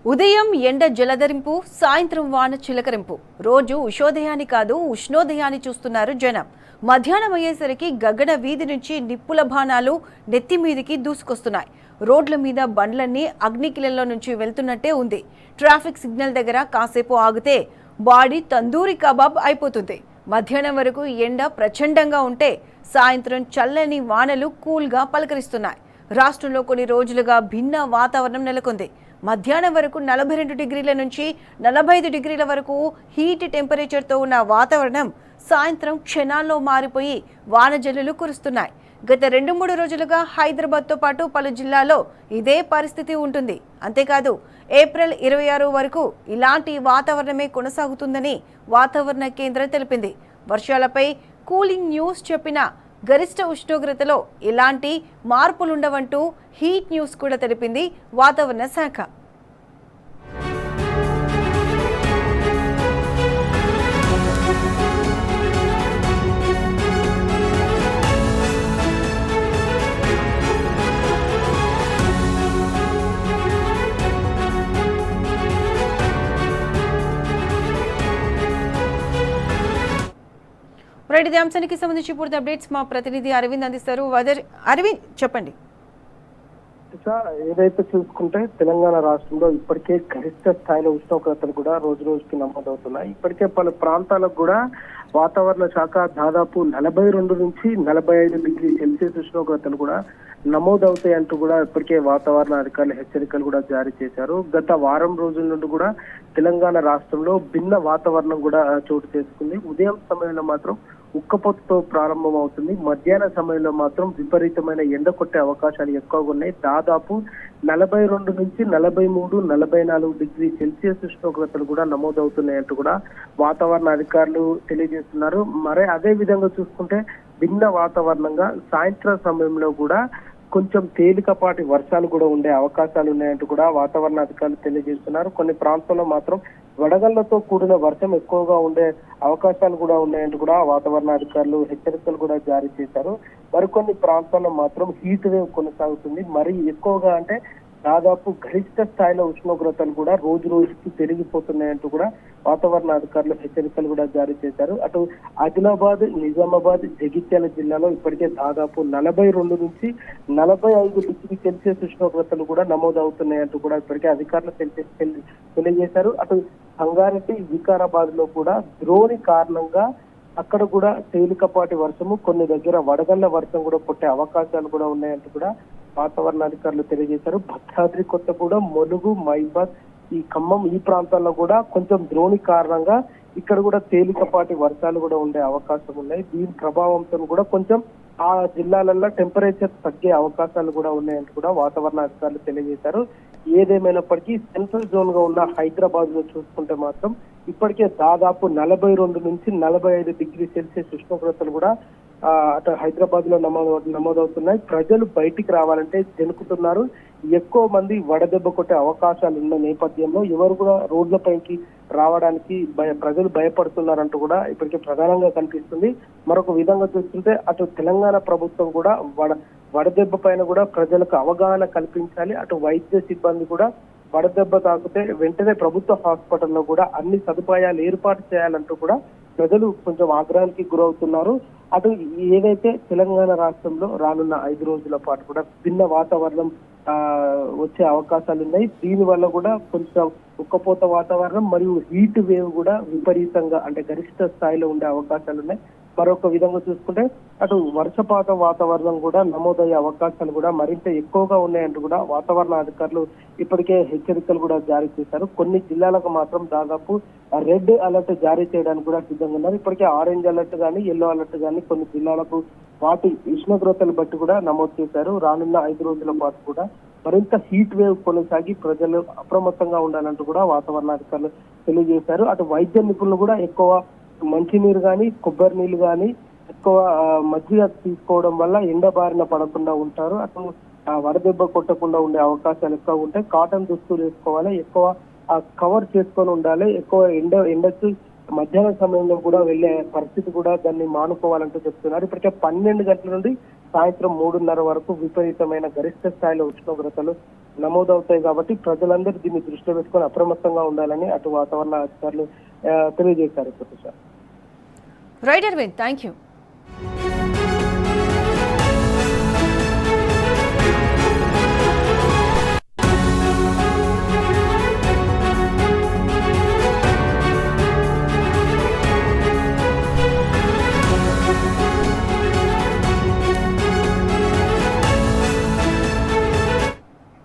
ఉదయం ఎండ జలధరింపు, సాయంత్రం వాన చిలకరింపు. రోజు ఉషోదయాన్ని కాదు ఉష్ణోదయాన్ని చూస్తున్నారు జనం. మధ్యాహ్నం అయ్యేసరికి గగన వీధి నుంచి నిప్పుల బాణాలు నెత్తి మీదికి దూసుకొస్తున్నాయి. రోడ్ల మీద బండ్లన్నీ అగ్నికిలలో నుంచి వెళ్తున్నట్టే ఉంది. ట్రాఫిక్ సిగ్నల్ దగ్గర కాసేపు ఆగితే బాడీ తందూరి కబాబ్ అయిపోతుంది. మధ్యాహ్నం వరకు ఎండ ప్రచండంగా ఉంటే సాయంత్రం చల్లని వానలు కూల్గా పలకరిస్తున్నాయి. రాష్ట్రంలో కొన్ని రోజులుగా భిన్న వాతావరణం నెలకొంది. మధ్యాహ్నం వరకు 42 డిగ్రీల నుంచి 45 డిగ్రీల వరకు హీట్ టెంపరేచర్తో ఉన్న వాతావరణం సాయంత్రం క్షణాల్లో మారిపోయి వానజల్లులు కురుస్తున్నాయి. గత 2-3 రోజులుగా హైదరాబాద్తో పాటు పలు జిల్లాల్లో ఇదే పరిస్థితి ఉంటుంది. అంతేకాదు ఏప్రిల్ 26 వరకు ఇలాంటి వాతావరణమే కొనసాగుతుందని వాతావరణ కేంద్రం తెలిపింది. వర్షాలపై కూలింగ్ న్యూస్ చెప్పిన గరిష్ట ఉష్ణోగ్రతలో ఎలాంటి మార్పులుండవంటూ హీట్ న్యూస్ కూడా తెలిపింది వాతావరణ శాఖ. రైట్, ఇదే అంశానికి సంబంధించి పూర్తి అప్డేట్స్ మా ప్రతినిధి అరవింద్ అందిస్తారు. అరవింద్, చెప్పండి. ఏదైతే చూసుకుంటే తెలంగాణ రాష్ట్రంలో ఇప్పటికే గరిష్ట స్థాయిలో ఉష్ణోగ్రతలు కూడా రోజు రోజుకి నమోదవుతున్నాయి. ఇప్పటికే పలు ప్రాంతాలకు కూడా వాతావరణ శాఖ దాదాపు 42 నుంచి 45 డిగ్రీ సెల్సియస్ ఉష్ణోగ్రతలు కూడా నమోదవుతాయి అంటూ కూడా ఇప్పటికే వాతావరణ అధికారులు హెచ్చరికలు కూడా జారీ చేశారు. గత వారం రోజుల నుండి కూడా తెలంగాణ రాష్ట్రంలో భిన్న వాతావరణం కూడా చోటు చేసుకుంది. ఉదయం సమయంలో మాత్రం ఉక్కపోతతో ప్రారంభం అవుతుంది. మధ్యాహ్న సమయంలో మాత్రం విపరీతమైన ఎండ కొట్టే అవకాశాలు ఎక్కువగా ఉన్నాయి. దాదాపు 42 నుంచి 43, 44 డిగ్రీ సెల్సియస్ ఉష్ణోగ్రతలు కూడా నమోదవుతున్నాయంటూ కూడా వాతావరణ అధికారులు తెలియజేస్తున్నారు. మరి అదే విధంగా చూసుకుంటే భిన్న వాతావరణంగా సాయంత్రం సమయంలో కూడా కొంచెం తేలికపాటి వర్షాలు కూడా ఉండే అవకాశాలు ఉన్నాయంటూ కూడా వాతావరణ అధికారులు తెలియజేస్తున్నారు. కొన్ని ప్రాంతాల్లో మాత్రం వడగళ్లతో కూడిన వర్షం ఎక్కువగా ఉండే అవకాశాలు కూడా ఉన్నాయంటూ కూడా వాతావరణ అధికారులు హెచ్చరికలు కూడా జారీ చేశారు. మరికొన్ని ప్రాంతాల్లో మాత్రం హీట్ వేవ్ కొనసాగుతుంది. మరి ఎక్కువగా అంటే దాదాపు గరిష్ట స్థాయిలో ఉష్ణోగ్రతలు కూడా రోజు రోజుకి పెరిగిపోతున్నాయంటూ కూడా వాతావరణ అధికారులు హెచ్చరికలు కూడా జారీ చేశారు. అటు ఆదిలాబాద్, నిజామాబాద్, జగిత్యాల జిల్లాలో ఇప్పటికే దాదాపు 42 నుంచి 45 డిగ్రీ సెల్సియస్ ఉష్ణోగ్రతలు కూడా నమోదవుతున్నాయంటూ కూడా ఇప్పటికే అధికారులు తెలియజేశారు. అటు సంగారెడ్డి, వికారాబాద్ లో కూడా ద్రోణి కారణంగా అక్కడ కూడా తేలికపాటి వర్షము, కొన్ని దగ్గర వడగళ్ల వర్షం కూడా కొట్టే అవకాశాలు కూడా ఉన్నాయంటూ కూడా వాతావరణ అధికారులు తెలియజేశారు. భద్రాద్రి కొత్తగూడెం, ములుగు, మైబాద్, ఈ ఖమ్మం ఈ ప్రాంతాల్లో కూడా కొంచెం ద్రోణి కారణంగా ఇక్కడ కూడా తేలికపాటి వర్షాలు కూడా ఉండే అవకాశం ఉన్నాయి. దీని ప్రభావంతో కూడా కొంచెం ఆ జిల్లాలలో టెంపరేచర్ తగ్గే అవకాశాలు కూడా ఉన్నాయంటూ కూడా వాతావరణ అధికారులు తెలియజేశారు. ఏదేమైనప్పటికీ సెంట్రల్ జోన్ గా ఉన్న హైదరాబాద్ లో చూసుకుంటే మాత్రం ఇప్పటికే దాదాపు 42 నుంచి 45 డిగ్రీ సెల్సియస్ ఉష్ణోగ్రతలు కూడా అటు హైదరాబాద్ లో నమోదవుతున్నాయి. ప్రజలు బయటికి రావాలంటే జనుకుతున్నారు. ఎక్కువ మంది వడదెబ్బ కొట్టే అవకాశాలు ఉన్న నేపథ్యంలో ఎవరు కూడా రోడ్లపైకి రావడానికి ప్రజలు భయపడుతున్నారంటూ కూడా ఇప్పటికే ప్రధానంగా కనిపిస్తుంది. మరొక విధంగా చూస్తుంటే అటు తెలంగాణ ప్రభుత్వం కూడా వడదెబ్బ పైన కూడా ప్రజలకు అవగాహన కల్పించాలి. అటు వైద్య సిబ్బంది కూడా వడదెబ్బ తాకితే వెంటనే ప్రభుత్వ హాస్పిటల్లో కూడా అన్ని సదుపాయాలు ఏర్పాటు చేయాలంటూ కూడా ప్రజలు కొంచెం ఆగ్రహానికి గురవుతున్నారు. అటు ఏదైతే తెలంగాణ రాష్ట్రంలో రానున్న 5 రోజుల పాటు కూడా భిన్న వాతావరణం వచ్చే అవకాశాలు ఉన్నాయి. దీని వల్ల కూడా కొంచెం ఉక్కపోత వాతావరణం మరియు హీట్ వేవ్ కూడా విపరీతంగా అంటే గరిష్ట స్థాయిలో ఉండే అవకాశాలు ఉన్నాయి. మరొక విధంగా చూసుకుంటే అటు వర్షపాత వాతావరణం కూడా నమోదయ్యే అవకాశాలు కూడా మరింత ఎక్కువగా ఉన్నాయంటూ కూడా వాతావరణ అధికారులు ఇప్పటికే హెచ్చరికలు కూడా జారీ చేశారు. కొన్ని జిల్లాలకు మాత్రం దాదాపు రెడ్ అలర్ట్ జారీ చేయడానికి కూడా సిద్ధంగా ఉన్నారు. ఇప్పటికే ఆరెంజ్ అలర్ట్ కానీ, ఎల్లో అలర్ట్ కానీ కొన్ని జిల్లాలకు వాటి ఉష్ణోగ్రతలు బట్టి కూడా నమోదు చేశారు. రానున్న 5 రోజుల పాటు కూడా మరింత హీట్ వేవ్ కొనసాగి ప్రజలు అప్రమత్తంగా ఉండాలంటూ కూడా వాతావరణ అధికారులు తెలియజేశారు. అటు వైద్య నిపుణులు కూడా ఎక్కువ మంచినీరు కానీ, కొబ్బరి నీళ్లు కానీ, ఎక్కువ మజ్జిగ తీసుకోవడం వల్ల ఎండ బారిన పడకుండా ఉంటారు. అటు వడదెబ్బ కొట్టకుండా ఉండే అవకాశాలు ఎక్కువ ఉంటాయి. కాటన్ దుస్తులు వేసుకోవాలి, ఎక్కువ కవర్ చేసుకొని ఉండాలి. ఎక్కువ ఎండకి మధ్యాహ్నం సమయంలో కూడా వెళ్లే పరిస్థితి కూడా దాన్ని మానుకోవాలంటూ చెప్తున్నారు. ఇప్పటికే 12 గంటల నుండి సాయంత్రం 3:30 వరకు విపరీతమైన గరిష్ట స్థాయిలో ఉష్ణోగ్రతలు నమోదవుతాయి కాబట్టి ప్రజలందరూ దీన్ని దృష్టిలో పెట్టుకొని అప్రమత్తంగా ఉండాలని అటు వాతావరణ అధికారులు తెలియజేశారు. Right Arvind, thank you.